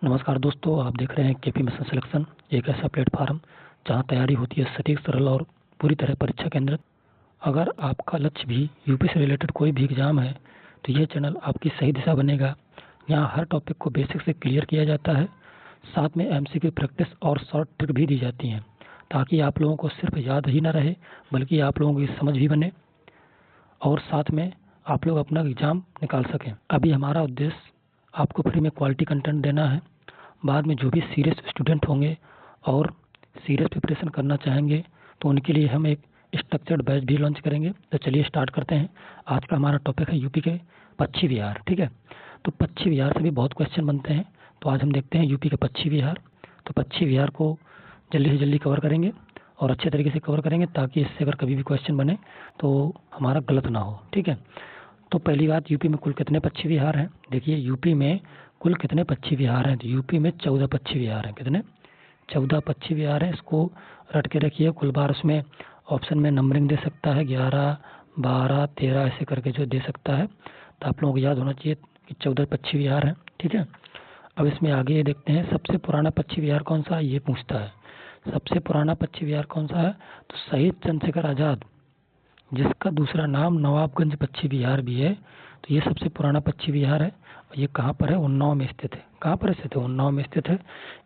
नमस्कार दोस्तों, आप देख रहे हैं केपी मिशन सिलेक्शन, एक ऐसा प्लेटफार्म जहां तैयारी होती है सटीक, सरल और पूरी तरह परीक्षा केंद्रित। अगर आपका लक्ष्य भी यूपी से रिलेटेड कोई भी एग्जाम है तो यह चैनल आपकी सही दिशा बनेगा। यहाँ हर टॉपिक को बेसिक से क्लियर किया जाता है, साथ में एमसीक्यू प्रैक्टिस और शॉर्ट ट्रिक भी दी जाती हैं, ताकि आप लोगों को सिर्फ याद ही ना रहे बल्कि आप लोगों की समझ भी बने और साथ में आप लोग अपना एग्जाम निकाल सकें। अभी हमारा उद्देश्य आपको फ्री में क्वालिटी कंटेंट देना है। बाद में जो भी सीरियस स्टूडेंट होंगे और सीरियस प्रिपरेशन करना चाहेंगे तो उनके लिए हम एक स्ट्रक्चर्ड बैच भी लॉन्च करेंगे। तो चलिए स्टार्ट करते हैं। आज का हमारा टॉपिक है यूपी के पश्चिमी बिहार। ठीक है, तो पश्चिमी बिहार से भी बहुत क्वेश्चन बनते हैं, तो आज हम देखते हैं यूपी के पश्चिमी बिहार। तो पश्चिमी बिहार को जल्दी से जल्दी कवर करेंगे और अच्छे तरीके से कवर करेंगे, ताकि इससे अगर कभी भी क्वेश्चन बने तो हमारा गलत ना हो। ठीक है, तो पहली बात, यूपी में कुल कितने पश्चिमी बिहार हैं? देखिए, यूपी में कुल कितने पश्चिमी बिहार हैं? तो यूपी में 14 पश्चिमी बिहार हैं। कितने? 14 पश्चिमी बिहार हैं। इसको रट के रखिए। कुल बार उसमें ऑप्शन में नंबरिंग दे सकता है, 11, 12, 13 ऐसे करके जो दे सकता है, तो आप लोगों को याद होना चाहिए कि 14 पश्चिमी बिहार हैं। ठीक है, अब इसमें आगे ये देखते हैं, सबसे पुराना पश्चिमी बिहार कौन सा है, ये पूछता है। सबसे पुराना पश्चिमी बिहार कौन सा है? तो शहीद चंद्रशेखर आजाद, जिसका दूसरा नाम नवाबगंज पश्चिमी बिहार भी है, तो ये सबसे पुराना पश्चिमी बिहार है। और ये कहाँ पर है? उन्नाव में स्थित है। कहाँ पर स्थित है? उन्नाव में स्थित है।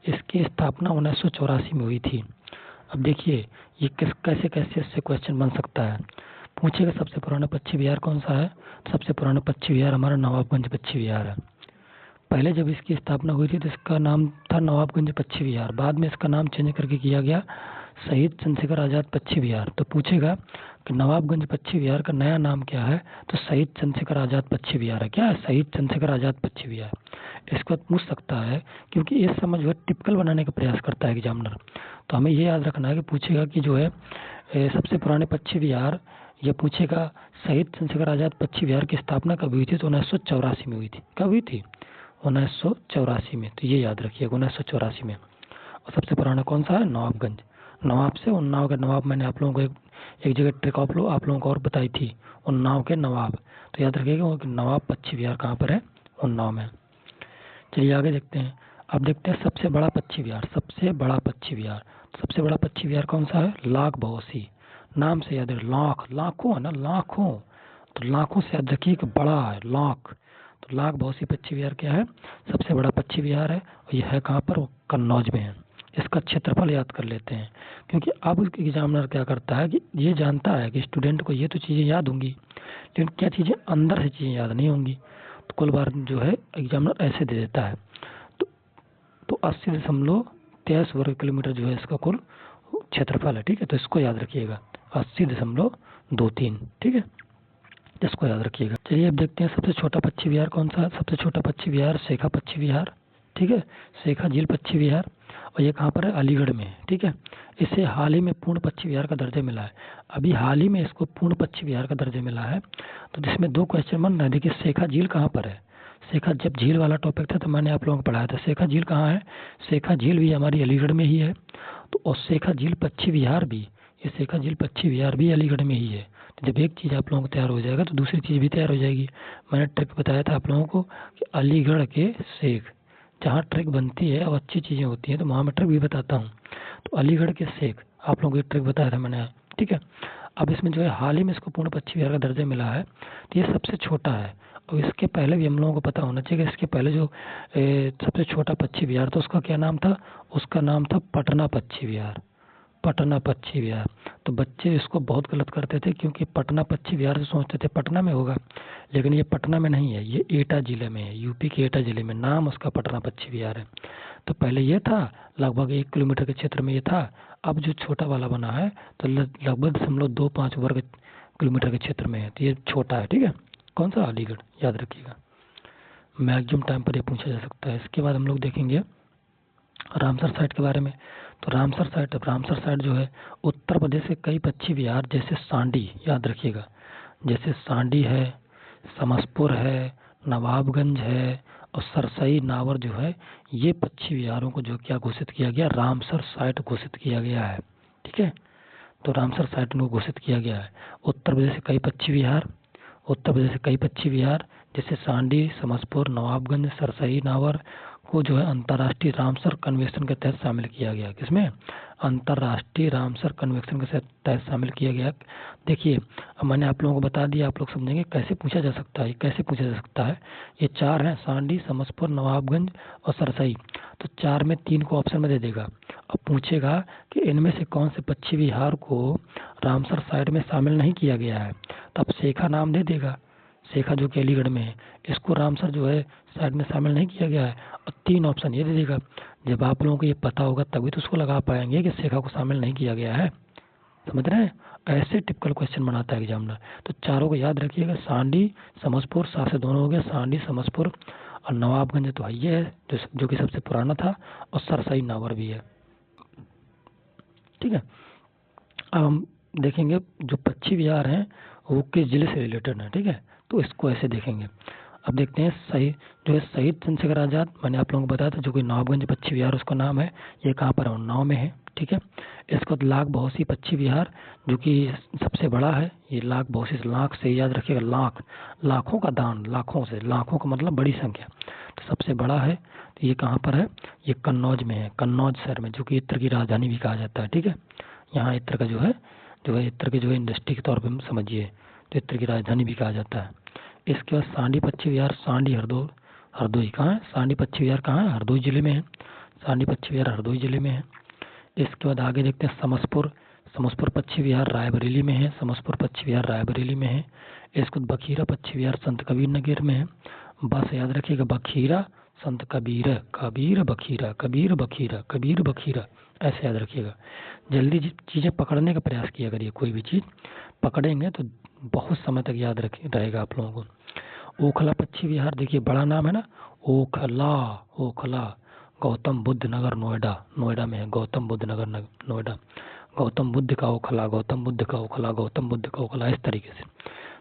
इसकी स्थापना 1984 में हुई थी। अब देखिए, ये कैसे कैसे इससे क्वेश्चन बन सकता है। पूछेगा सबसे पुराना पश्चिमी बिहार कौन सा है? सबसे पुराना पश्चिमी बिहार हमारा नवाबगंज पश्चिमी बिहार है। पहले जब इसकी स्थापना हुई थी तो इसका नाम था नवाबगंज पश्चिमी बिहार, बाद में इसका नाम चेंज करके किया गया शहीद चंद्रशेखर आजाद पश्चिमी बिहार। तो पूछेगा कि नवाबगंज पश्चिमी बिहार का नया नाम क्या है? तो शहीद चंद्रशेखर आजाद पश्चिमी बिहार है। क्या है? शहीद चंद्रशेखर आजाद पश्चिमी बिहार। इसको पूछ सकता है, क्योंकि इस समय जो है टिपिकल बनाने का प्रयास करता है एग्जामिनर। तो हमें ये याद रखना है कि पूछेगा कि जो है सबसे पुराने पश्चिमी बिहार, ये पूछेगा शहीद चंद्रशेखर आजाद पश्चिमी बिहार की स्थापना कब हुई थी? तो 1984 में हुई थी। कब हुई थी? 1984 में। तो ये याद रखिए, 1984 में। और सबसे पुराना कौन सा है? नवाबगंज। नवाब से उन्नाव के नवाब, मैंने आप लोगों को एक जगह ट्रिक आप लोगों को और बताई थी, उन्नाव के नवाब। तो याद रखिएगा कि नवाब पश्चिमी बिहार कहाँ पर है? उन्नाव में। चलिए आगे देखते हैं। अब देखते हैं सबसे बड़ा पश्चिमी बिहार। सबसे बड़ा पश्चिमी बिहार, सबसे बड़ा पश्चिमी बिहार कौन सा है? लाख बहोसी। नाम से याद है, लाख, लाखों है ना, लाखों। तो लाखों से याद रखिए कि बड़ा है, लाख। तो लाख बहोसी पश्चिमी बिहार क्या है? सबसे बड़ा पश्चिमी बिहार है। और यह है कहाँ पर? वो कन्नौज में है। इसका क्षेत्रफल याद कर लेते हैं, क्योंकि अब एग्जामिनर क्या करता है कि ये जानता है कि स्टूडेंट को ये तो चीज़ें याद होंगी, लेकिन क्या चीज़ें अंदर से चीज़ें याद नहीं होंगी। तो कुल बार जो है एग्जामिनर ऐसे दे देता है। तो 80.23 वर्ग किलोमीटर जो है इसका कुल क्षेत्रफल है। ठीक है, तो इसको याद रखिएगा, 80.23। ठीक है, इसको याद रखिएगा। चलिए अब देखते हैं सबसे छोटा पश्चिमी बिहार कौन सा है। सबसे छोटा पश्चिमी बिहार शेखा पश्चिमी बिहार। ठीक है, शेखा झील पश्चिमी बिहार। और ये कहाँ पर है? अलीगढ़ में। ठीक है, इसे हाल ही में पूर्ण पश्चिमी बिहार का दर्जा मिला है। अभी हाल ही में इसको पूर्ण पश्चिमी बिहार का दर्जा मिला है। तो जिसमें दो क्वेश्चन बन रहे हैं। देखिए, शेखा झील कहाँ पर है? शेखा, जब झील वाला टॉपिक था तो मैंने आप लोगों को पढ़ाया था। शेखा झील कहाँ है? शेखा झील भी हमारी अलीगढ़ में ही है। तो और शेखा झील पश्चिमी बिहार भी, ये शेखा झील पश्चिमी बिहार भी अलीगढ़ में ही है। तो जब एक चीज़ आप लोगों को तैयार हो जाएगा तो दूसरी चीज़ भी तैयार हो जाएगी। मैंने ट्रिक बताया था आप लोगों को कि अलीगढ़ के शेख, जहाँ ट्रिक बनती है और अच्छी चीज़ें होती हैं तो वहाँ मैं ट्रिक भी बताता हूँ। तो अलीगढ़ के शेख आप लोगों को एक ट्रिक बताया था मैंने। ठीक है, अब इसमें जो है हाल ही में इसको पूर्ण पश्चिमी बिहार का दर्जा मिला है, तो ये सबसे छोटा है। और इसके पहले भी हम लोगों को पता होना चाहिए कि इसके पहले जो सबसे छोटा पश्चिमी बिहार था उसका क्या नाम था? उसका नाम था पटना पश्चिमी बिहार। पटना पश्चिमी बिहार। तो बच्चे इसको बहुत गलत करते थे, क्योंकि पटना पश्चिमी बिहार से सोचते थे पटना में होगा, लेकिन ये पटना में नहीं है, ये एटा जिले में है। यूपी के एटा जिले में, नाम उसका पटना पश्चिमी बिहार है। तो पहले ये था, लगभग 1 किलोमीटर के क्षेत्र में ये था। अब जो छोटा वाला बना है तो लगभग 0.25 वर्ग किलोमीटर के क्षेत्र में है। तो ये छोटा है। ठीक है, कौन सा? अलीगढ़, याद रखिएगा। मैक्सिमम टाइम पर ये पूछा जा सकता है। इसके बाद हम लोग देखेंगे रामसर साइट के बारे में। तो रामसर साइट जो है उत्तर प्रदेश के कई पश्चिमी बिहार, जैसे सांडी, याद रखिएगा, जैसे सांडी है, समसपुर है, नवाबगंज है और सरसई नावर जो है, ये पश्चिमी बिहारों को जो क्या घोषित किया गया? रामसर साइट घोषित किया गया है। ठीक है, तो रामसर साइट को घोषित किया गया है। उत्तर प्रदेश के कई पश्चिमी बिहार, उत्तर प्रदेश के कई पश्चिमी बिहार जैसे सांडी, समसपुर, नवाबगंज, सरसई नावर को जो है अंतर्राष्ट्रीय रामसर कन्वेंशन के तहत शामिल किया गया। किसमें? अंतर्राष्ट्रीय रामसर कन्वेंशन के तहत शामिल किया गया। देखिए अब मैंने आप लोगों को बता दिया, आप लोग समझेंगे कैसे पूछा जा सकता है। कैसे पूछा जा सकता है, ये 4 हैं, सांडी, समसपुर, नवाबगंज और सरसई। तो 4 में 3 को ऑप्शन में दे देगा। अब पूछेगा कि इनमें से कौन से पश्चिमी बिहार को रामसर साइड में शामिल नहीं किया गया है, तो अब शेखा नाम दे देगा। शेखा जो कि अलीगढ़ में है, इसको रामसर जो है साइड में शामिल नहीं किया गया है। और 3 ऑप्शन ये दे देगा। जब आप लोगों को ये पता होगा तभी तो उसको लगा पाएंगे कि शेखा को शामिल नहीं किया गया है। समझ रहे हैं? ऐसे टिपिकल क्वेश्चन बनाता है एग्जामिनर। तो चारों को याद रखिएगा, सांडी, समसपुर, 7 से दोनों हो गया, सांडी, समसपुर और नवाबगंज तो ये है जो कि सबसे पुराना था, और सरसई नावर भी है। ठीक है, अब हम देखेंगे जो पश्चिमी बिहार हैं वो किस जिले से रिलेटेड है। ठीक है, तो इसको ऐसे देखेंगे। अब देखते हैं सही जो है शहीद चंद्रशेखर आजाद, मैंने आप लोगों को बताया था जो कि नवाबगंज पश्चिमी बिहार उसका नाम है, ये कहाँ पर है? उन्नाव में है। ठीक है, इसको लाख बहोसी पश्चिमी बिहार जो कि सबसे बड़ा है, ये लाख बहोसी, लाख से याद रखिएगा, लाख, लाखों का दान, लाखों से, लाखों का मतलब बड़ी संख्या, तो सबसे बड़ा है। तो ये कहाँ पर है? ये कन्नौज में है, कन्नौज शहर में, जो कि इत्र की राजधानी भी कहा जाता है। ठीक है, यहाँ इत्र का जो है इत्र के जो है इंडस्ट्री के तौर पर समझिए, तो इत्र की राजधानी भी कहा जाता है। इसके बाद सांडी पश्चिमी बिहार, सांडी हरदोई कहाँ है? सांडी पश्चिमी बिहार कहाँ है? हरदोई जिले में है। सांडी पश्चिमी बिहार हरदोई जिले में है। इसके बाद आगे देखते हैं समसपुर, समसपुर पश्चिमी बिहार रायबरेली में है, समसपुर पश्चिमी बिहार रायबरेली में है। इसके बाद बखीरा पश्चिमी बिहार संत कबीर नगर में है। बस याद रखिएगा, बखीरा संत कबीर, कबीर बखीरा, कबीर बखीरा, कबीर बखीरा, ऐसे याद रखिएगा। जल्दी चीज़ें पकड़ने का प्रयास किया करिए, कोई भी चीज़ पकड़ेंगे तो बहुत समय तक याद रहेगा आप लोगों को। ओखला पश्चिमी बिहार, देखिए बड़ा नाम है ना, ओखला, ओखला, गौतम बुद्ध नगर नोएडा, नोएडा में है गौतम बुद्ध नगर नोएडा, गौतम बुद्ध का ओखला, गौतम बुद्ध का ओखला, गौतम बुद्ध का ओखला, इस तरीके से।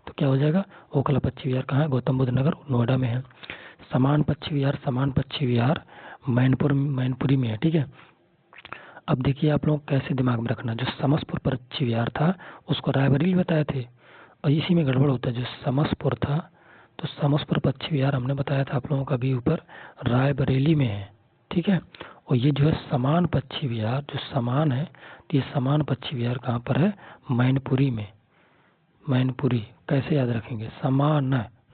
तो क्या हो जाएगा? ओखला पश्चिमी बिहार कहाँ है? गौतम बुद्ध नगर नोएडा में है। समान पश्चिमी बिहार, समान पश्चिमी बिहार मैनपुरी में है। ठीक है, अब देखिए आप लोग कैसे दिमाग में रखना, जो समसपुर पश्चिमी बिहार था उसको रायबरेली बताए थे, और इसी में गड़बड़ होता है। जो समसपुर था, तो समसपुर पश्चिमी बिहार हमने बताया था आप लोगों का, अभी ऊपर रायबरेली में है। ठीक है, और ये जो है समान पश्चिमी बिहार, जो समान है, तो ये समान पश्चिमी बिहार कहाँ पर है? मैनपुरी में। मैनपुरी कैसे याद रखेंगे? समान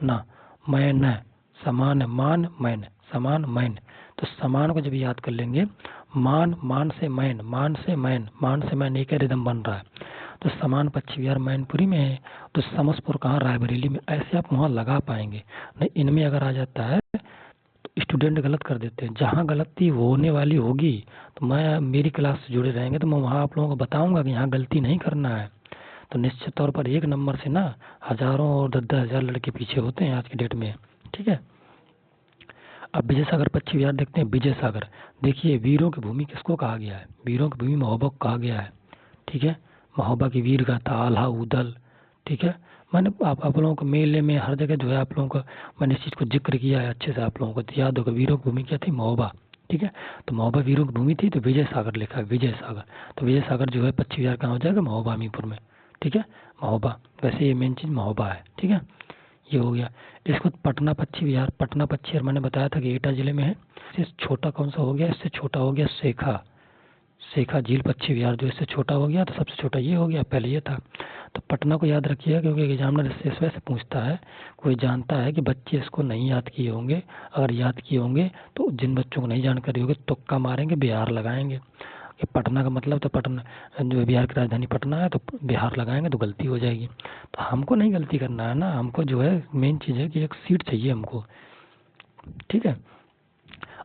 ना, मैन, समान मान मैन, समान मैन। तो समान को जब याद कर लेंगे, मान से मैन, मान से मैन, एक रिदम बन रहा है। तो समान पश्चिमी बिहार मैनपुरी में है। तो समसपुर कहाँ? रायबरेली में। ऐसे आप वहाँ लगा पाएंगे। नहीं, इनमें अगर आ जाता है तो स्टूडेंट गलत कर देते हैं। जहाँ गलती होने वाली होगी तो मेरी क्लास से जुड़े रहेंगे तो मैं वहाँ आप लोगों को बताऊंगा कि यहाँ गलती नहीं करना है। तो निश्चित तौर पर 1 नंबर से ना हजारों और 10-10 हजार लड़के पीछे होते हैं आज की डेट में। ठीक है, अब विजय सागर पश्चिमी बिहार देखते हैं। विजय सागर, देखिए वीरों की भूमि किसको कहा गया है? वीरों की भूमि महोबा को कहा गया है। ठीक है, महोबा की वीर गाथा, आल्हा उदल। ठीक है, मैंने आप लोगों को मेले में हर जगह जो है आप लोगों को मैंने इस चीज़ को जिक्र किया है अच्छे से, आप लोगों को याद होगा। वीरों की भूमि क्या थी? महोबा। ठीक है, तो महोबा वीरों की भूमि थी, तो विजय सागर लिखा है, विजय सागर। तो विजय सागर जो है पश्चिमी बिहार कहाँ हो जाएगा? महोबा मीरपुर में। ठीक है, महोबा, वैसे ये मेन चीज़ महोबा है। ठीक है, ये हो गया। इसको पटना पश्चिमी बिहार, पटना पश्चिमी बिहार मैंने बताया था कि एटा जिले में है। इससे छोटा कौन सा हो गया? इससे छोटा हो गया शेखा, शेखा झील पश्चिमी बिहार, जो इससे छोटा हो गया, तो सबसे छोटा ये हो गया, पहले ये था। तो पटना को याद रखिएगा, क्योंकि एग्जामिनर इससे इस वजह से पूछता है, कोई जानता है कि बच्चे इसको नहीं याद किए होंगे। अगर याद किए होंगे तो जिन बच्चों को नहीं जानकारी होगी तुक्का मारेंगे, बिहार लगाएंगे कि पटना का मतलब, तो पटना जो बिहार की राजधानी पटना है, तो बिहार लगाएंगे तो गलती हो जाएगी। तो हमको नहीं गलती करना है ना, हमको जो है मेन चीज़ है कि एक सीट चाहिए हमको। ठीक है,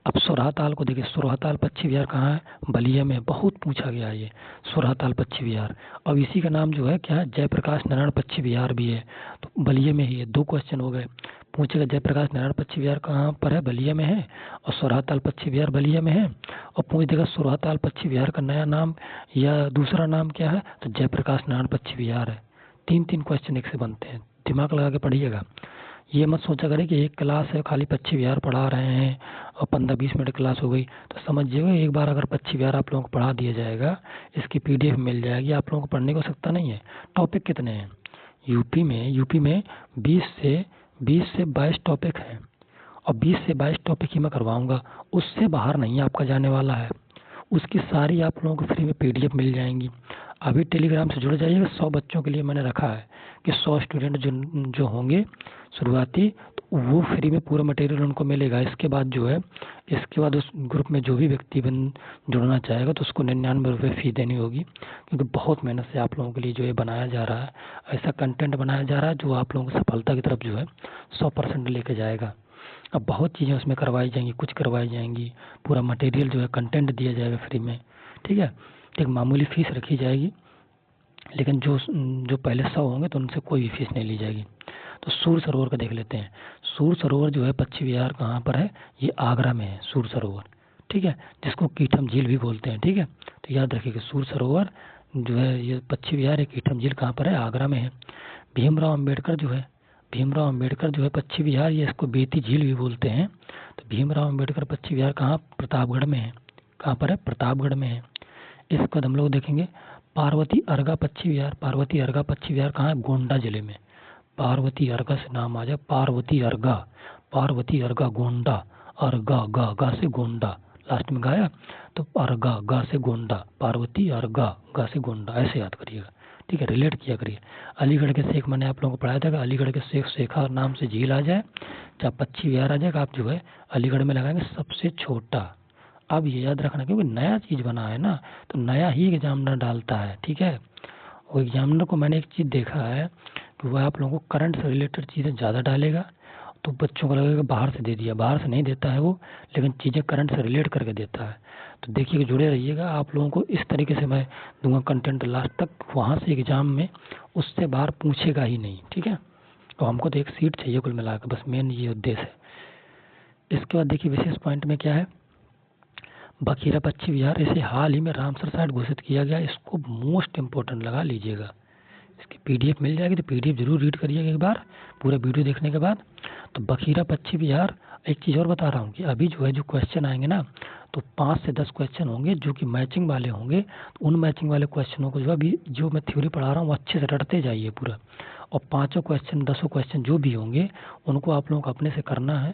अब सोरहाताल को देखिए, सोरहाताल पश्चिमी बिहार कहाँ है? बलिया में। बहुत पूछा गया है ये सोरहाताल पश्चिमी बिहार। अब इसी का नाम जो है क्या है? जयप्रकाश नारायण पश्चिमी बिहार भी है, तो बलिया में ही है। 2 क्वेश्चन हो गए। पूछेगा जयप्रकाश नारायण पश्चिमी बिहार कहाँ पर है? बलिया में है। और सोरहाताल पश्चिमी बिहार बलिया में है। और पूछ देगा सोरहाताल पश्चिमी बिहार का नया नाम या दूसरा नाम क्या है? तो जयप्रकाश नारायण पश्चिमी बिहार है। 3-3 क्वेश्चन एक से बनते हैं, दिमाग लगा के पढ़िएगा। ये मत सोचा करें कि एक क्लास है खाली पश्चिमी बिहार पढ़ा रहे हैं और 15-20 मिनट क्लास हो गई। तो समझिएगा, एक बार अगर पश्चिमी बिहार आप लोगों को पढ़ा दिया जाएगा, इसकी PDF मिल जाएगी, आप लोगों को पढ़ने को सकता नहीं है। टॉपिक कितने हैं? यूपी में 20 से 22 टॉपिक हैं, और 20 से 22 टॉपिक ही मैं करवाऊंगा, उससे बाहर नहीं आपका जाने वाला है। उसकी सारी आप लोगों को फ्री में पीडीएफ मिल जाएंगी। अभी टेलीग्राम से जुड़ जाइएगा। 100 बच्चों के लिए मैंने रखा है कि 100 स्टूडेंट जो होंगे शुरुआती, तो वो फ्री में पूरा मटेरियल उनको मिलेगा। इसके बाद जो है, इसके बाद उस ग्रुप में जो भी व्यक्ति जुड़ना चाहेगा तो उसको 99 रुपये फ़ी देनी होगी, क्योंकि बहुत मेहनत से आप लोगों के लिए जो है बनाया जा रहा है। ऐसा कंटेंट बनाया जा रहा है जो आप लोगों को सफलता की तरफ जो है 100% लेके जाएगा। अब बहुत चीज़ें उसमें करवाई जाएंगी, कुछ करवाई जाएंगी, पूरा मटेरियल जो है कंटेंट दिया जाएगा फ्री में, ठीक है। एक मामूली फ़ीस रखी जाएगी, लेकिन जो पहले 100 होंगे तो उनसे कोई भी फीस नहीं ली जाएगी। तो सूर सरोवर का देख लेते हैं। सूर सरोवर जो है पश्चिम विहार कहाँ पर है? ये आगरा में है सूर सरोवर, ठीक है, जिसको कीठम झील भी बोलते हैं, ठीक है। तो याद रखिएगा सूर सरोवर जो है ये पश्चिम विहार है, कीठम झील कहाँ पर है? आगरा में है। भीमराव अम्बेडकर जो है पश्चिम विहार, ये इसको बेती झील भी बोलते हैं। तो भीमराव अम्बेडकर पश्चिम विहार कहाँ? प्रतापगढ़ में है। कहाँ पर है? प्रतापगढ़ में है। इसके बाद हम लोग देखेंगे पार्वती अर्गा पश्चिम विहार। पार्वती अर्गा पश्चिम विहार कहाँ है? गोंडा जिले में। पार्वती अर्गा से नाम आ जाए, पार्वती अर्गा गोंडा, अर्गा गा गा से गोंडा, लास्ट में गाया तो अर्गा गा से गोंडा, पार्वती अर्गा गा से गोंडा, ऐसे याद करिएगा, ठीक है, रिलेट किया करिए। अलीगढ़ के शेख मैंने आप लोगों को पढ़ाया था कि अलीगढ़ के शेख शेखा नाम से झील आ जाए, चाहे पश्चिम विहार आ जाएगा, आप जो है अलीगढ़ में लगाएंगे सबसे छोटा। अब ये याद रखना, क्योंकि नया चीज़ बना है ना, तो नया ही एग्जामिनर डालता है, ठीक है। वो एग्जामिनर को मैंने एक चीज़ देखा है कि वह आप लोगों को करंट से रिलेटेड चीज़ें ज़्यादा डालेगा, तो बच्चों को लगेगा बाहर से दे दिया। बाहर से नहीं देता है वो, लेकिन चीज़ें करंट से रिलेट करके देता है। तो देखिए कि जुड़े रहिएगा। आप लोगों को इस तरीके से मैं दूंगा कंटेंट लास्ट तक, वहाँ से एग्जाम में उससे बाहर पूछेगा ही नहीं, ठीक है। तो हमको तो एक सीट चाहिए कुल मिला के, बस मेन ये उद्देश्य है। इसके बाद देखिए विशेष पॉइंट में क्या है, बखीरा पश्चिम विहार, इसे हाल ही में रामसर साइट घोषित किया गया। इसको मोस्ट इम्पोर्टेंट लगा लीजिएगा। इसकी पीडीएफ मिल जाएगी, तो पीडीएफ जरूर रीड करिएगा एक बार पूरा वीडियो देखने के बाद। तो बखीरा पश्चिम विहार, एक चीज़ और बता रहा हूँ कि अभी जो है जो क्वेश्चन आएंगे ना, तो 5 से 10 क्वेश्चन होंगे जो कि मैचिंग वाले होंगे। तो उन मैचिंग वाले क्वेश्चनों को जो अभी जो मैं थ्योरी पढ़ा रहा हूँ वो अच्छे से रटते जाइए पूरा, और 5 क्वेश्चन 10 क्वेश्चन जो भी होंगे उनको आप लोगों को अपने से करना है।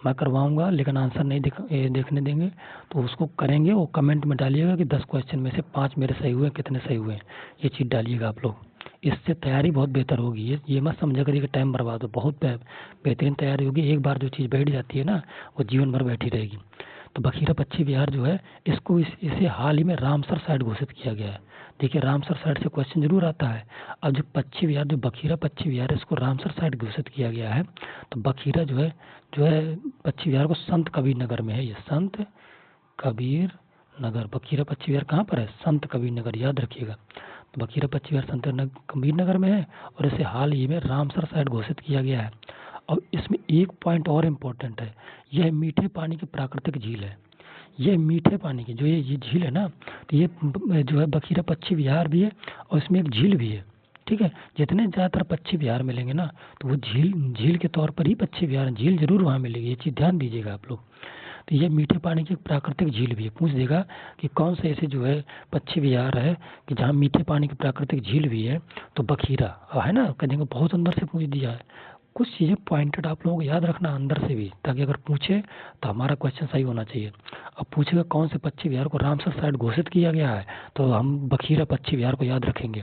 मैं करवाऊंगा, लेकिन आंसर नहीं देखने देंगे, तो उसको करेंगे। वो कमेंट में डालिएगा कि 10 क्वेश्चन में से 5 मेरे सही हुए, कितने सही हुए, ये चीज़ डालिएगा आप लोग। इससे तैयारी बहुत बेहतर होगी। ये मत समझा करिए कि टाइम बर्बाद हो, बहुत बेहतरीन तैयारी होगी। एक बार जो चीज़ बैठ जाती है ना, वो जीवन भर बैठी रहेगी। तो बखीरा पश्चिम विहार जो है, इसे हाल ही में रामसर साइट घोषित किया गया है। देखिए रामसर साइट से क्वेश्चन जरूर आता है। अब जो पश्चिम विहार, जो बखीरा पश्चिम विहार है, इसको रामसर साइट घोषित किया गया है। तो बखीरा जो है पश्चिम विहार को संत कबीर नगर में है। ये संत कबीर नगर, बखीरा पश्चिम विहार कहाँ पर है? संत कबीर नगर, याद रखिएगा। तो बखीरा पश्चिम विहार संत कबीर नगर में है, और इसे हाल ही में रामसर साइट घोषित किया गया है। और इसमें एक पॉइंट और इम्पोर्टेंट है, यह मीठे पानी की प्राकृतिक झील है। ये मीठे पानी की जो ये झील है ना, तो ये जो है बखीरा पश्चिम विहार भी है, और इसमें एक झील भी है, ठीक है। जितने ज़्यादातर पश्चिम विहार मिलेंगे ना, तो वो झील के तौर पर ही पश्चिम विहार, झील जरूर वहाँ मिलेगी, ये चीज़ ध्यान दीजिएगा आप लोग। तो ये मीठे पानी की प्राकृतिक झील भी है। पूछ देगा कि कौन से ऐसे जो है पश्चिम विहार है कि जहाँ मीठे पानी की प्राकृतिक झील भी है, तो बखीरा है ना, कह देंगे बहुत अंदर से पूछ दिया है। कुछ चीज़ें पॉइंटेड आप लोगों को याद रखना अंदर से भी, ताकि अगर पूछे तो हमारा क्वेश्चन सही होना चाहिए। अब पूछेगा कौन से पश्चिम विहार को रामसर साइट घोषित किया गया है, तो हम बखीरा पश्चिम विहार को याद रखेंगे,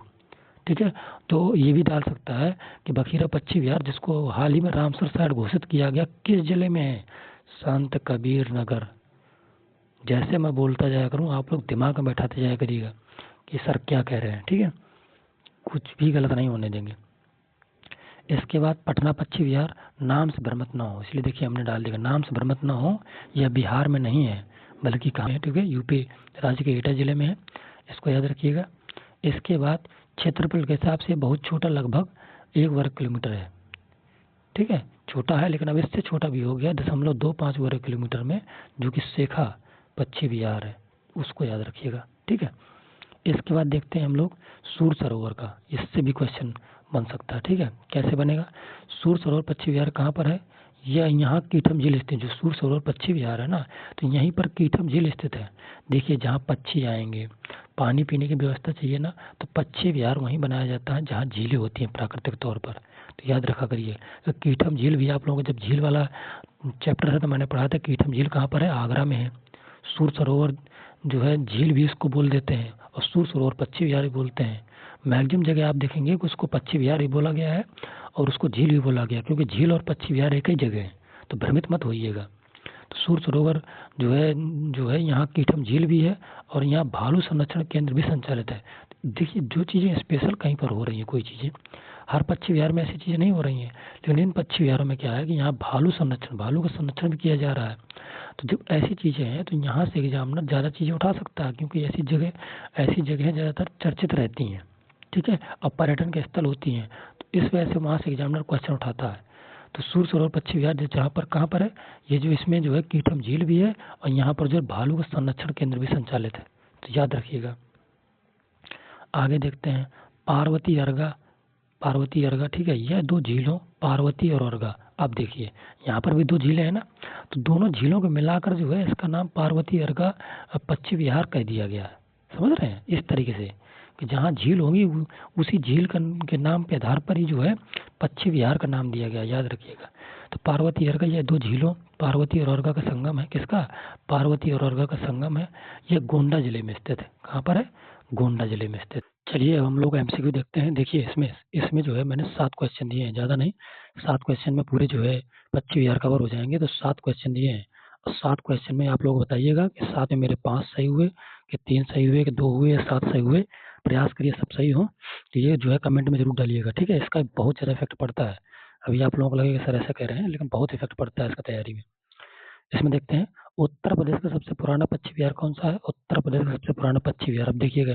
ठीक है। तो ये भी डाल सकता है कि बखीरा पश्चिम विहार जिसको हाल ही में रामसर साइट घोषित किया गया, किस जिले में है? संत कबीर नगर। जैसे मैं बोलता जाया करूँ, आप लोग दिमाग में बैठाते जाया करिएगा कि सर क्या कह रहे हैं, ठीक है, कुछ भी गलत नहीं होने देंगे। इसके बाद पटना पश्चिम विहार, नाम से भ्रमित न हो, इसलिए देखिए हमने डाल दिया नाम से भ्रमित न हो। यह बिहार में नहीं है, बल्कि कहाँ है? ठीक है, यूपी राज्य के एटा जिले में है, इसको याद रखिएगा। इसके बाद क्षेत्रफल के हिसाब से बहुत छोटा, लगभग 1 वर्ग किलोमीटर है, ठीक है, छोटा है, लेकिन अब इससे छोटा भी हो गया 0.25 वर्ग किलोमीटर में, जो कि शेखा पश्चिम विहार है, उसको याद रखिएगा, ठीक है। इसके बाद देखते हैं हम लोग सूर सरोवर का, इससे भी क्वेश्चन बन सकता है, ठीक है। कैसे बनेगा? सूर सरोवर पश्चिम विहार कहाँ पर है? यह यहाँ कीठम झील स्थित, जो सूर सरोवर पश्चिम विहार है ना, तो यहीं पर कीठम झील स्थित है। देखिए जहाँ पक्षी आएंगे, पानी पीने की व्यवस्था चाहिए ना, तो पश्चिम विहार वहीं बनाया जाता है जहाँ झीलें होती हैं प्राकृतिक तौर पर। तो याद रखा करिए। तो कीठम झील भी आप लोगों को जब झील वाला चैप्टर है तो मैंने पढ़ा था कीठम झील कहाँ पर है, आगरा में है। सूर सरोवर जो है झील भी इसको बोल देते हैं और सूर सरोवर पक्षी विहार भी बोलते हैं। मैक्सिमम जगह आप देखेंगे कि उसको पक्षी विहार भी बोला गया है और उसको झील भी बोला गया, क्योंकि झील और पक्षी विहार एक ही जगह है, तो भ्रमित मत होइएगा। तो सूर सरोवर जो है यहाँ कीठम झील भी है और यहाँ भालू संरक्षण केंद्र भी संचालित है। देखिए जो चीज़ें स्पेशल कहीं पर हो रही हैं, कोई चीज़ें हर पक्षी विहार में ऐसी चीज़ें नहीं हो रही हैं, लेकिन इन पक्षी विहारों में क्या है कि यहाँ भालू का संरक्षण भी किया जा रहा है। तो जब ऐसी चीज़ें हैं तो यहाँ से एग्जामिनर ज़्यादा चीज़ें उठा सकता है, क्योंकि ऐसी जगह ज़्यादातर चर्चित रहती हैं, ठीक है, और पर्यटन के स्थल होती हैं, तो इस वजह से वहाँ से एग्जामिनर क्वेश्चन उठाता है। तो सूर सरोवर पक्षी विहार जहाँ पर कहाँ पर है, ये जो इसमें जो है कीठम झील भी है और यहाँ पर जो है भालू का संरक्षण केंद्र भी संचालित है, तो याद रखिएगा। आगे देखते हैं पार्वती अर्गा, ठीक है, यह दो झीलों पार्वती और अर्गा। अब देखिए यहाँ पर भी दो झीलें हैं ना, तो दोनों झीलों को मिलाकर जो है इसका नाम पार्वती अर्गा पक्षी विहार कह दिया गया है। समझ रहे हैं, इस तरीके से कि जहाँ झील होगी उसी झील के नाम के आधार पर ही जो है पक्षी विहार का नाम दिया गया, याद रखिएगा। तो पार्वती अर्गा, यह दो झीलों पार्वती और अर्गा का संगम है। किसका? पार्वती और अर्गा का संगम है। यह गोंडा जिले में स्थित है। कहाँ पर है? गोंडा जिले में स्थित। चलिए हम लोग एमसीक्यू देखते हैं। देखिए इसमें जो है मैंने 7 क्वेश्चन दिए हैं, ज़्यादा नहीं। 7 क्वेश्चन में पूरे जो है 25 ईयर कवर हो जाएंगे, तो 7 क्वेश्चन दिए हैं और 7 क्वेश्चन में आप लोग बताइएगा कि 7 में मेरे 5 सही हुए, कि 3 सही हुए, कि 2 हुए या 7 सही हुए। प्रयास करिए सब सही हो, तो ये जो है कमेंट में जरूर डालिएगा, ठीक है। इसका बहुत ज़्यादा इफेक्ट पड़ता है। अभी आप लोगों को लगेगा सर ऐसा कह रहे हैं, लेकिन बहुत इफेक्ट पड़ता है इसका तैयारी में। इसमें देखते हैं उत्तर प्रदेश का सबसे पुराना पक्षी विहार कौन सा है। उत्तर प्रदेश का सबसे पुराना पक्षी विहार, अब देखिएगा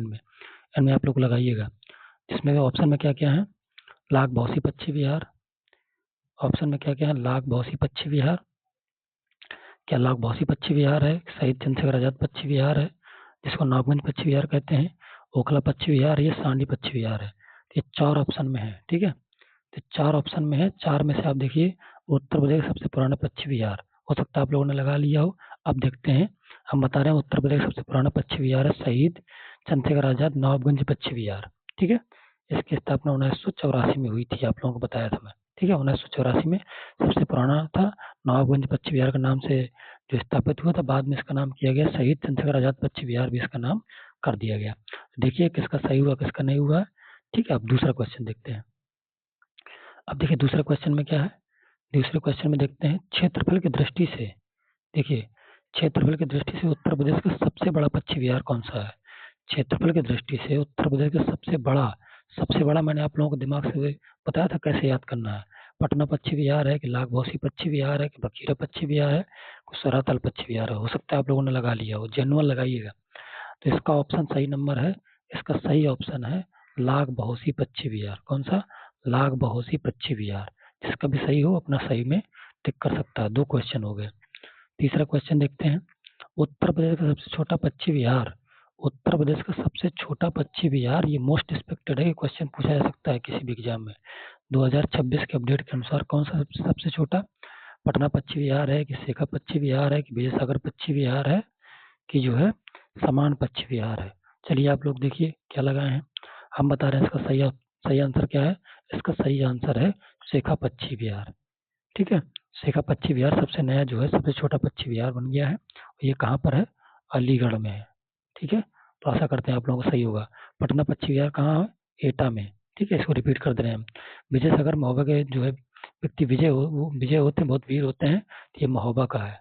इनमें आप लोग लगाइएगा। इसमें ऑप्शन में क्या क्या है? लाख भौसी पक्षी विहार। ऑप्शन में क्या क्या है? लाख भौसी पक्षी विहार। क्या लाख भौसी पक्षी विहार है? शहीद चंद्रशेखर आजाद पक्षी विहार है, जिसको नौगंज पक्षी विहार कहते हैं। ओखला पक्षी विहार, ये सांडी पक्षी विहार है। ये 4 ऑप्शन में है, ठीक है। तो 4 ऑप्शन में है, 4 में से आप देखिए उत्तर प्रदेश का सबसे पुराना पक्षी विहार, हो सकता है आप लोगों ने लगा लिया हो। अब देखते हैं, हम बता रहे हैं उत्तर प्रदेश का सबसे पुराना पक्षी विहार है शहीद चंद्रशेखर आजाद नवाबगंज पक्षी विहार, ठीक है। इसकी स्थापना 1984 में हुई थी, आप लोगों को बताया था मैं, ठीक है। 1984 में सबसे पुराना था, नवाबगंज पक्षी विहार के नाम से जो स्थापित हुआ था। बाद में इसका नाम किया गया शहीद चंद्रशेखर आजाद पक्षी विहार, भी इसका नाम कर दिया गया। देखिए किसका सही हुआ किसका नहीं हुआ, ठीक है। अब दूसरा क्वेश्चन देखते हैं। अब देखिए दूसरे क्वेश्चन में क्या है। दूसरे क्वेश्चन में देखते हैं क्षेत्रफल की दृष्टि से। देखिए क्षेत्रफल की दृष्टि से उत्तर प्रदेश का सबसे बड़ा पक्षी विहार कौन सा है। क्षेत्रफल की दृष्टि से उत्तर प्रदेश का सबसे बड़ा मैंने आप लोगों को दिमाग से बताया था कैसे याद करना है। पटना पक्षी विहार है, कि लाख भौसी पक्षी विहार है, कि बखीरा पक्षी विहार है, कि सरातल पक्षी विहार है। हो सकता है आप लोगों ने लगा लिया हो, जेनुअल लगाइएगा। तो इसका ऑप्शन सही नंबर है, इसका सही ऑप्शन है लाख भौसी पक्षी विहार। कौन सा? लाख भौसी पक्षी विहार। जिसका भी सही हो अपना सही में टिक कर सकता है। 2 क्वेश्चन हो गए। तीसरा क्वेश्चन देखते हैं। उत्तर प्रदेश का सबसे छोटा पक्षी विहार। उत्तर प्रदेश का सबसे छोटा पक्षी विहार, ये मोस्ट एक्सपेक्टेड है, क्वेश्चन पूछा जा सकता है किसी भी एग्जाम में। 2026 के अपडेट के अनुसार कौन सा सबसे छोटा? पटना पक्षी विहार है, कि शेखा पक्षी विहार है, कि विजय सागर पक्षी विहार है, कि जो है समान पक्षी विहार है। चलिए आप लोग देखिए क्या लगाए हैं। हम बता रहे हैं इसका सही आंसर क्या है। इसका सही आंसर है शेखा पक्षी विहार, ठीक है। शेखा पक्षी विहार सबसे नया जो है सबसे छोटा पक्षी विहार बन गया है। ये कहाँ पर है? अलीगढ़ में है, ठीक है। तो आशा करते हैं आप लोगों को सही होगा। पटना पक्षी विहार कहाँ है? एटा में, ठीक है। इसको रिपीट कर दे रहे हैं हम। विजय सागर महोबा के जो है व्यक्ति विजय होते हैं, बहुत वीर होते हैं, तो ये महोबा का है,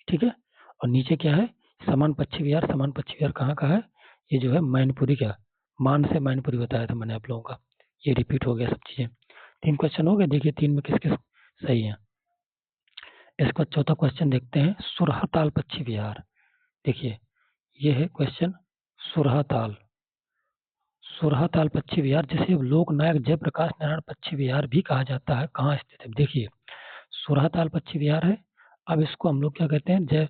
ठीक है। और नीचे क्या है? समान पक्षी विहार कहाँ का है? ये जो है मैनपुरी का, मान से मैनपुरी बताया था मैंने आप लोगों का। ये रिपीट हो गया सब चीजें। 3 क्वेश्चन हो गए। देखिए 3 में किस किस सही है। इसका चौथा क्वेश्चन देखते हैं। सुरहाताल पक्षी विहार। देखिए ये है क्वेश्चन सुरहाताल पक्षी विहार, जिसे लोकनायक जयप्रकाश नारायण पक्षी विहार भी कहा जाता है, कहाँ स्थित है? देखिए सुरहाताल पक्षी विहार है। अब इसको हम लोग क्या कहते हैं?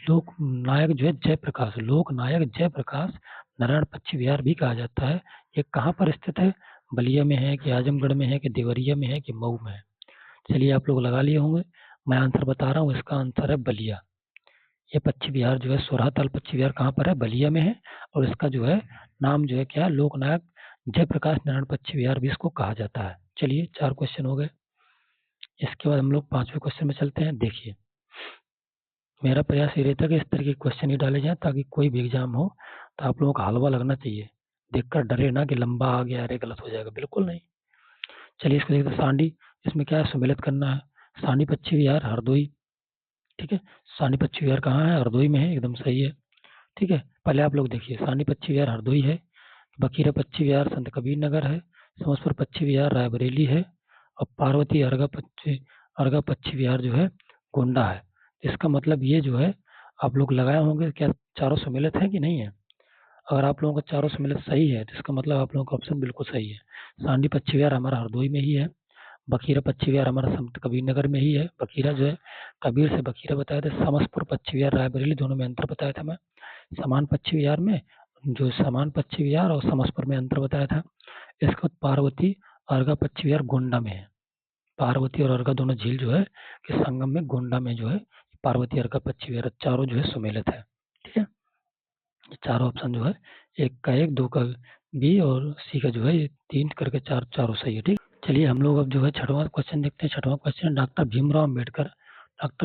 लोकनायक जयप्रकाश नारायण पक्षी विहार भी कहा जाता है। ये कहाँ पर स्थित है? बलिया में है, कि आजमगढ़ में है, कि देवरिया में है, कि मऊ में है? चलिए आप लोग लगा लिए होंगे। मैं आंसर बता रहा हूँ, इसका आंसर है बलिया। ये पक्षी विहार जो है सुरहाताल पक्षी विहार कहाँ पर है? बलिया में है। और इसका जो है नाम जो है क्या है? लोकनायक जयप्रकाश नारायण पक्षी विहार भी इसको कहा जाता है। चलिए 4 क्वेश्चन हो गए। इसके बाद हम लोग 5वें क्वेश्चन में चलते हैं। देखिए, मेरा प्रयास ये रहता है कि इस तरह के क्वेश्चन ही डाले जाएँ ताकि कोई भी एग्जाम हो तो आप लोगों का हलवा लगना चाहिए। देखकर डरे ना कि लंबा आ गया, अरे गलत हो जाएगा, बिल्कुल नहीं। चलिए इसको देखते हैं। सांडी, इसमें क्या है, सुमेलित करना है। सांडी पक्षी विहार हरदोई, ठीक है। सांडी पक्षी विहार कहाँ है, हरदोई में है, एकदम सही है, ठीक है। पहले आप लोग देखिए, सांडी पक्षी विहार हरदोई है, बखीरा पक्षी विहार संत कबीर नगर है, समसपुर पक्षी विहार रायबरेली है, और पार्वती अर्गा पक्षी विहार जो है गोंडा है। इसका मतलब ये जो है आप लोग लगाए होंगे, क्या चारों सम्मिलित है कि नहीं है। अगर आप लोगों का चारों सम्मिलित सही है तो इसका मतलब आप लोगों का ऑप्शन बिल्कुल सही है। सांडी पक्षी विहार हमारा हरदोई में ही है, बखीरा पक्षी विहार हमारा संत कबीर नगर में ही है। बखीरा जो है कबीर से बखीरा बताया था। समसपुर पक्षी विहार रायबरेली, दोनों में अंतर बताया था मैं। समान पक्षी विहार में जो समान पक्षी विहार और समसपुर में अंतर बताया था। इसके बाद पार्वती अर्गा पक्षी विहार गोंडा में है। पार्वती और अर्गा दोनों झील जो है कि संगम में गोंडा में जो है पार्वती अर्गा पक्षी विहार चारों जो है सुमेलित है, ठीक है। ये चारों ऑप्शन जो है, एक का एक, दो का बी और सी का जो है, ये 3 करके चारों सही है, ठीक। चलिए हम लोग अब जो है 6वां क्वेश्चन देखते हैं। 6वां क्वेश्चन, डॉक्टर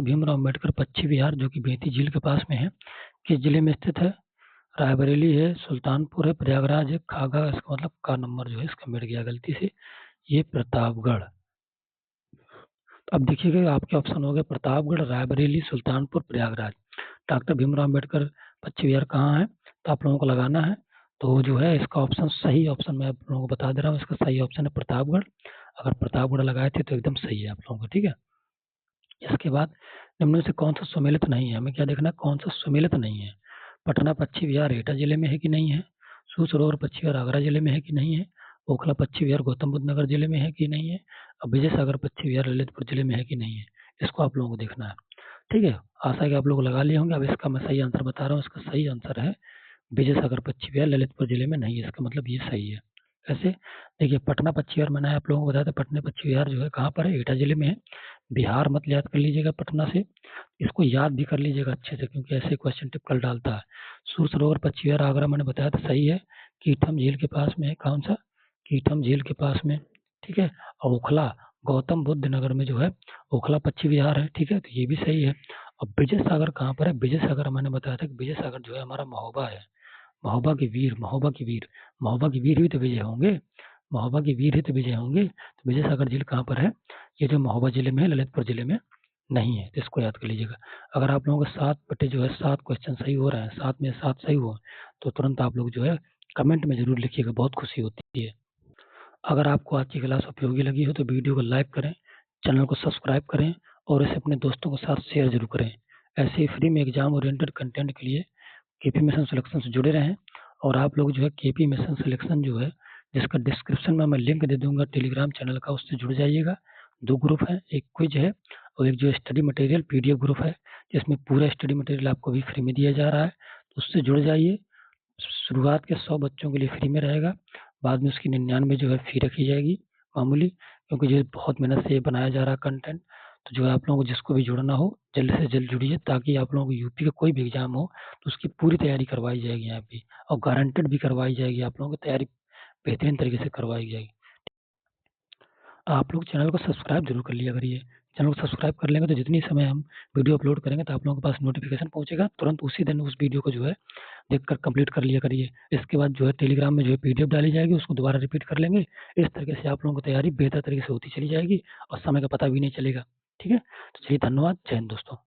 भीमराव अम्बेडकर पक्षी विहार जो कि बेती झील के पास में है, किस जिले में स्थित है। रायबरेली है, सुल्तानपुर है, प्रयागराज है, खागा। इसका मतलब का नंबर जो है इसका मिट गया गलती से, ये प्रतापगढ़। अब देखिएगा आपके ऑप्शन हो गए प्रतापगढ़, रायबरेली, सुल्तानपुर, प्रयागराज। डॉक्टर भीमराव अम्बेडकर पक्षी विहार कहाँ है, तो आप लोगों को लगाना है। तो जो है इसका ऑप्शन, सही ऑप्शन मैं आप लोगों को बता दे रहा हूँ, इसका सही ऑप्शन है प्रतापगढ़। अगर प्रतापगढ़ लगाए थे तो एकदम सही है आप लोगों को, ठीक है। इसके बाद निम्न में से कौन सा सुमेलित नहीं है, हमें क्या देखना है, कौन सा सुमेलित नहीं है। पटना पक्षी विहार एटा जिले में है कि नहीं है। सूसरोवर पक्षी विहार आगरा जिले में है कि नहीं है। ओखला पक्षी विहार गौतम बुद्ध नगर जिले में है कि नहीं है। और विजय सागर पक्षी विहार ललितपुर जिले में है कि नहीं है। इसको आप लोगों को देखना है, ठीक है। आशा है कि आप लोग लगा लिए होंगे। अब इसका मैं सही आंसर बता रहा हूँ। इसका सही आंसर है विजय सागर पक्षी विहार ललितपुर जिले में नहीं है। इसका मतलब ये सही है। ऐसे देखिए, पटना पक्षी विहार मैंने आप लोगों को बताया था, पटना पक्षी विहार जो है कहाँ पर है, एटा जिले में है। बिहार मत याद कर लीजिएगा पटना से, इसको याद भी कर लीजिएगा अच्छे से, क्योंकि ऐसे क्वेश्चन टिप कल डालता है। सूर सरोवर पक्षी विहार आगरा मैंने बताया था, सही है। कीटम झील के पास में है, कौन सा, कीटम झील के पास में, ठीक है। और ओखला गौतम बुद्ध नगर में जो है ओखला पक्षी विहार है, ठीक है, तो ये भी सही है। अब विजय सागर कहाँ पर है, विजय सागर मैंने बताया था कि विजय सागर जो है हमारा महोबा है। महोबा के वीर, महोबा के वीर ही तो विजय होंगे, महोबा के वीर ही तो विजय होंगे। तो विजय सागर झील कहाँ पर है, ये जो महोबा जिले में है, ललितपुर जिले में नहीं है, तो इसको याद कर लीजिएगा। अगर आप लोगों के 7 बटे जो है 7 क्वेश्चन सही हो रहे हैं, 7 में 7 सही हुआ, तो तुरंत आप लोग जो है कमेंट में जरूर लिखिएगा, बहुत खुशी होती है। अगर आपको आज की क्लास उपयोगी लगी हो तो वीडियो को लाइक करें, चैनल को सब्सक्राइब करें और इसे अपने दोस्तों के साथ शेयर जरूर करें। ऐसे ही फ्री में एग्जाम ओरिएंटेड कंटेंट के लिए केपी मिशन सिलेक्शन से जुड़े रहें। और आप लोग जो है केपी मिशन सिलेक्शन जो है, जिसका डिस्क्रिप्शन में मैं लिंक दे दूंगा टेलीग्राम चैनल का, उससे जुड़ जाइएगा। 2 ग्रुप हैं, एक क्विज है और एक जो स्टडी मटेरियल पीडीएफ ग्रुप है, जिसमें पूरा स्टडी मटेरियल आपको भी फ्री में दिया जा रहा है, तो उससे जुड़ जाइए। शुरुआत के 100 बच्चों के लिए फ्री में रहेगा, बाद में उसकी 99 जो है फी रखी जाएगी मामूली, क्योंकि जो बहुत मेहनत से ये बनाया जा रहा है कंटेंट। तो जो है आप लोगों को जिसको भी जुड़ना हो जल्द से जल्द जुड़िए, ताकि आप लोगों को यूपी का कोई भी एग्जाम हो तो उसकी पूरी तैयारी करवाई जाएगी यहाँ पे, और गारंटेड भी करवाई जाएगी, आप लोगों की तैयारी बेहतरीन तरीके से करवाई जाएगी। आप लोग चैनल को सब्सक्राइब जरूर कर लिया करिए। चैनल को सब्सक्राइब कर लेंगे तो जितनी समय हम वीडियो अपलोड करेंगे तो आप लोगों के पास नोटिफिकेशन पहुंचेगा, तुरंत उसी दिन उस वीडियो को जो है देखकर कंप्लीट कर लिया करिए। इसके बाद जो है टेलीग्राम में जो है पीडीएफ डाली जाएगी, उसको दोबारा रिपीट कर लेंगे। इस तरीके से आप लोगों की तैयारी बेहतर तरीके से होती चली जाएगी और समय का पता भी नहीं चलेगा, ठीक है। तो चलिए, धन्यवाद, जय हिंद दोस्तों।